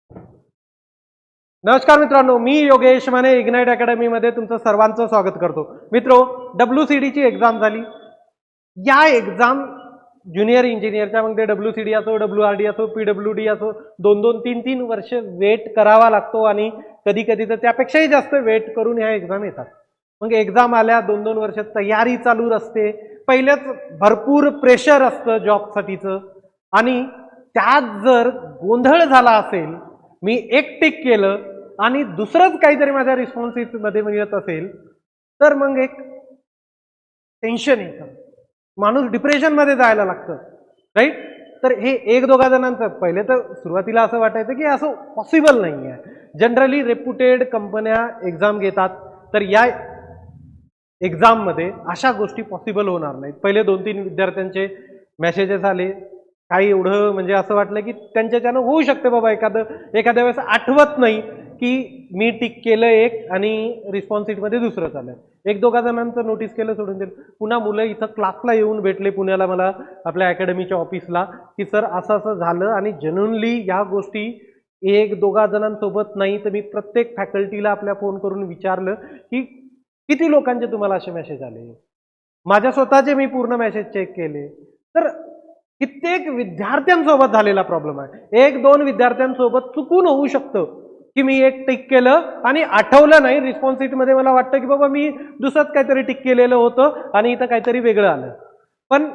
नमस्कार मित्रांनो, मी Yogesh Mane ignite academy मध्ये तुमचं सर्वांचं स्वागत करतो. मित्रो, WCD ची एक्झाम झाली. या एक्झाम ज्युनियर इंजिनियरच्या मग ते WCD असो, WRD असो, PWD असो, 2-2, 3-3 वर्ष वेट करावा लागतो आणि कधी कधी तर त्यापेक्षाही जास्त वेट करून ह्या एक्झाम येतात. मग एक्झाम आल्या, 2-2 वर्ष तयारी चालू असते. पहिलेच भरपूर प्रेशर असतं जॉबसाठीचं आणि त्यात जर गोंधळ झाला असेल, मी एक टिक केलं आणि दुसरंच काहीतरी माझ्या रिस्पॉन्सिबिलिटीमध्ये मिळत असेल तर मग एक टेन्शन येतं, माणूस डिप्रेशनमध्ये जायला लागतं, राईट. तर हे एक दोघा जणांचं पहिले तर सुरुवातीला असं वाटायचं की असं पॉसिबल नाही आहे. जनरली रेप्युटेड कंपन्या एक्झाम घेतात, तर या एक्झाममध्ये अशा गोष्टी पॉसिबल होणार नाहीत. पहिले 2-3 विद्यार्थ्यांचे मेसेजेस आले, काही एवढं म्हणजे असं वाटलं की त्यांच्याच्यानं होऊ शकते बाबा, एखाद्या वेळेस आठवत नाही की मी टिक केलं एक आणि रिस्पॉन्सिटमध्ये दुसरं चाललं. एक दोघा जणांचं नोटीस केलं, सोडून दिलं. पुन्हा मुलं इथं क्लासला येऊन भेटले पुण्याला मला, आपल्या अकॅडमीच्या ऑफिसला, की सर असं असं झालं. आणि जेन्युइनली या गोष्टी एक दोघा जणांसोबत नाही तर मी प्रत्येक फॅकल्टीला आपल्या फोन करून विचारलं की किती लोकांचे तुम्हाला असे मेसेज आले. माझ्या स्वतःचे मी पूर्ण मेसेज चेक केले, तर कित्येक विद्यार्थ्यांसोबत झालेला प्रॉब्लेम आहे. 1-2 विद्यार्थ्यांसोबत चुकून होऊ शकतं की मी एक टिक केलं आणि आठवलं नाही. रिस्पॉन्सिबिलिटीमध्ये मला वाटतं की बाबा मी दुसरंच काहीतरी टिक केलेलं होतं आणि इथं काहीतरी वेगळं आलं. पण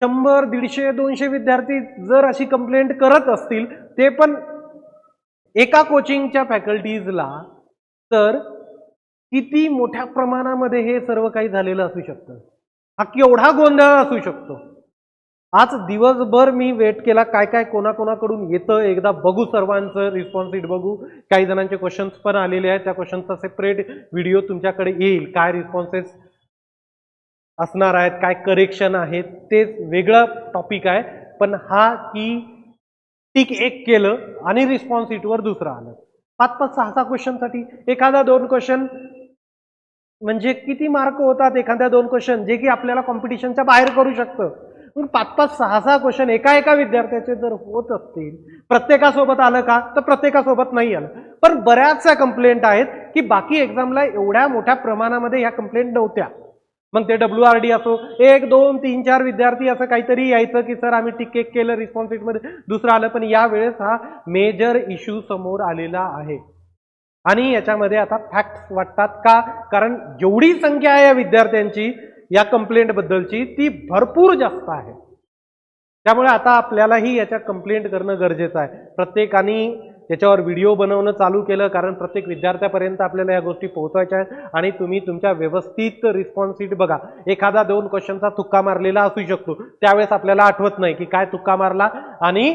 100, 150, 200 विद्यार्थी जर अशी कंप्लेंट करत असतील, ते पण एका कोचिंगच्या फॅकल्टीजला, तर किती मोठ्या प्रमाणामध्ये हे सर्व काही झालेलं असू शकतं. हा केवढा गोंधळ असू शकतो. आज दिवसभर मी वेट केला, काय काय कोणाकोणाकडून येतं एकदा बघू, सर्वांचं रिस्पॉन्सिट बघू. काही जणांचे क्वेश्चन्स पण आलेले आहेत, त्या क्वेश्चनचा सेपरेट व्हिडिओ तुमच्याकडे येईल. काय रिस्पॉन्सेस असणार आहेत, काय करेक्शन आहेत, ते वेगळं टॉपिक आहे. पण हा की टिक एक केलं आणि रिस्पॉन्सिटवर दुसरं आलं, 5-5, 6-6 क्वेश्चनसाठी एखादा 2 क्वेश्चन म्हणजे किती मार्क होतात एखाद्या 2 क्वेश्चन, जे की आपल्याला कॉम्पिटिशनच्या बाहेर करू शकतं. मग 5-5, 6-6 क्वेश्चन एका विद्यार्थ्याचे जर होत असतील, प्रत्येकासोबत आलं का, तर प्रत्येकासोबत नाही आलं. पण बऱ्याचशा कंप्लेंट आहेत की बाकी एक्झामला एवढ्या मोठ्या प्रमाणामध्ये ह्या कंप्लेंट नव्हत्या. मग ते WRD असो, 1, 2, 3, 4 विद्यार्थी असं काहीतरी यायचं की सर आम्ही टिक एक केलं, रिस्पॉन्सिबिलिटीमध्ये दुसरं आलं. पण यावेळेस हा मेजर इश्यू समोर आलेला आहे आणि याच्यामध्ये आता फॅक्ट्स वाटतात का, कारण जेवढी संख्या आहे या विद्यार्थ्यांची या कंप्लेंट बद्दलची, ती भरपूर जास्त आहे. त्यामुळे आता आपल्यालाही याच्या कंप्लेंट करणं गरजेचं आहे. प्रत्येकाने याच्यावर व्हिडिओ बनवणं चालू केलं, कारण प्रत्येक विद्यार्थ्यापर्यंत आपल्याला या गोष्टी पोहोचवायच्या आहेत. आणि तुम्ही तुमच्या व्यवस्थित रिस्पॉन्सिट बघा. एखादा 2 क्वेश्चनचा तुक्का मारलेला असू शकतो, त्यावेळेस आपल्याला आठवत नाही की काय तुक्का मारला आणि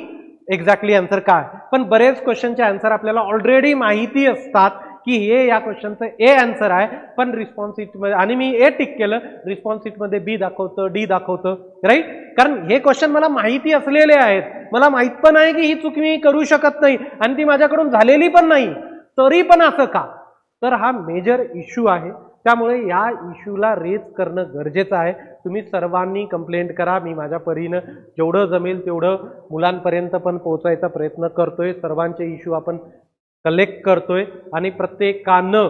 एक्झॅक्टली आन्सर काय. पण बरेच क्वेश्चनचे आन्सर आपल्याला ऑलरेडी माहिती असतात की हे या क्वेश्चनचं ए आन्सर आहे, पण रिस्पॉन्सिटमध्ये आणि मी ए टिक केलं, रिस्पॉन्सिटमध्ये बी दाखवतं, डी दाखवतं, राईट. कारण हे क्वेश्चन मला माहिती असलेले आहेत, मला माहित पण आहे की ही चूक मी करू शकत नाही आणि ती माझ्याकडून झालेली पण नाही, तरी पण असं का. तर हा मेजर इश्यू आहे. त्यामुळे या इश्यूला रेज करणं गरजेचं आहे. तुम्ही सर्वांनी कंप्लेंट करा. मी माझ्या परीनं जेवढं जमेल तेवढं मुलांपर्यंत पण पोहोचायचा प्रयत्न करतोय. सर्वांचे इश्यू आपण कलेक्ट करतोय आणि प्रत्येकानं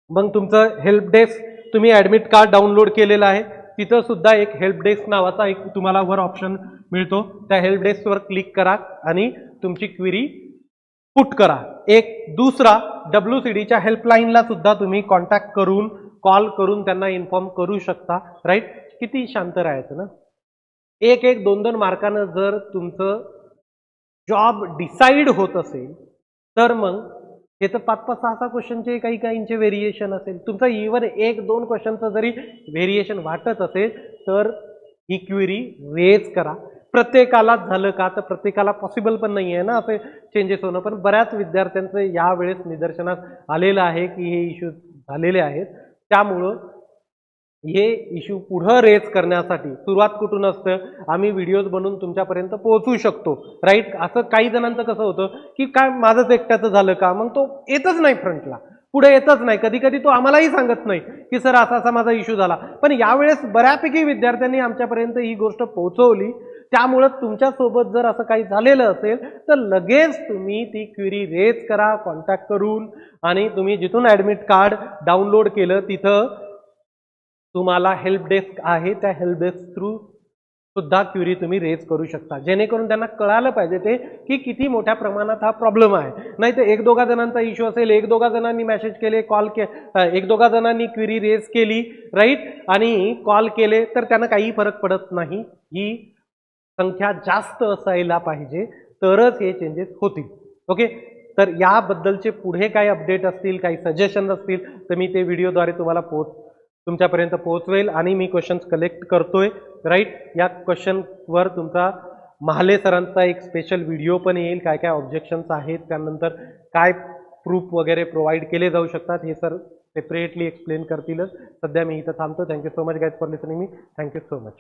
मग तुमचं हेल्प डेस्क, तुम्ही ॲडमिट कार्ड डाउनलोड केलेलं आहे, तिथं सुद्धा एक हेल्प डेस्क नावाचा एक तुम्हाला वर ऑप्शन मिळतो. त्या हेल्प डेस्कवर क्लिक करा आणि तुमची क्वेरी पुट करा. एक दुसरा, WCDच्या हेल्पलाईनला सुद्धा तुम्ही कॉन्टॅक्ट करून, कॉल करून त्यांना इन्फॉर्म करू शकता, राईट. किती शांत राहायचं ना. 1-1, 2-2 मार्कानं जर तुमचं जॉब डिसाईड होत असेल, तर मग हे तर 5-5, 6-6 क्वेश्चनचे काहींचे व्हेरिएशन असेल. तुमचा इव्हन 1-2 क्वेश्चनचं जरी व्हेरिएशन वाटत असेल, तर ही क्वेरी रेज करा. प्रत्येकालाच झालं का, तर प्रत्येकाला पॉसिबल पण नाही आहे ना असे चेंजेस होणं. पण बऱ्याच विद्यार्थ्यांचं यावेळेस निदर्शनास आलेलं आहे की हे इश्यू झालेले आहेत. त्यामुळं हे इश्यू पुढं रेज करण्यासाठी सुरुवात कुठून असतं, आम्ही व्हिडिओज बनवून तुमच्यापर्यंत पोहोचू शकतो, राईट. असं काही जणांचं कसं होतं की काय माझंच एकट्याचं झालं का, मग तो येतच नाही फ्रंटला, पुढे येतच नाही. कधी कधी तो आम्हालाही सांगत नाही की सर असा असा माझा इश्यू झाला. पण यावेळेस बऱ्यापैकी विद्यार्थ्यांनी आमच्यापर्यंत ही गोष्ट पोहोचवली. त्यामुळं तुमच्यासोबत जर असं काही झालेलं असेल तर लगेच तुम्ही ती क्वेरी रेज करा कॉन्टॅक्ट करून, आणि तुम्ही जिथून ॲडमिट कार्ड डाउनलोड केलं तिथं तुम्हाला हेल्प डेस्क आहे, त्या हेल्प डेस्क थ्रू सुद्धा क्वेरी तुम्ही रेज करू शकता, जेणेकरून त्यांना कळालं पाहिजे ते की किती मोठ्या प्रमाणात हा प्रॉब्लेम आहे. नाही तर एक दोघा जणांचा इश्यू असेल, एक दोघा जणांनी मेसेज केले, एक दोघा जणांनी क्वेरी रेज केली, राईट, आणि कॉल केले तर त्यांना काही फरक पडत नाही. ही संख्या जास्त असायला पाहिजे तरच हे चेंजेस होतील. ओके, तर याबद्दलचे पुढे काही अपडेट असतील, काही सजेशन असतील तर मी ते व्हिडिओद्वारे तुम्हाला तुमच्यापर्यंत पोहोचवेल, आणि मी क्वेश्चन्स कलेक्ट करतोय, राईट. या क्वेश्चनवर तुमचा महाले सरांचा एक स्पेशल व्हिडिओ पण येईल, काय काय ऑब्जेक्शन्स आहेत, त्यानंतर काय प्रूफ वगैरे प्रोव्हाइड केले जाऊ शकतात हे सर सेपरेटली एक्सप्लेन करतीलच. सध्या मी इथं थांबतो. Thank you so much guys for listening me. Thank you so much.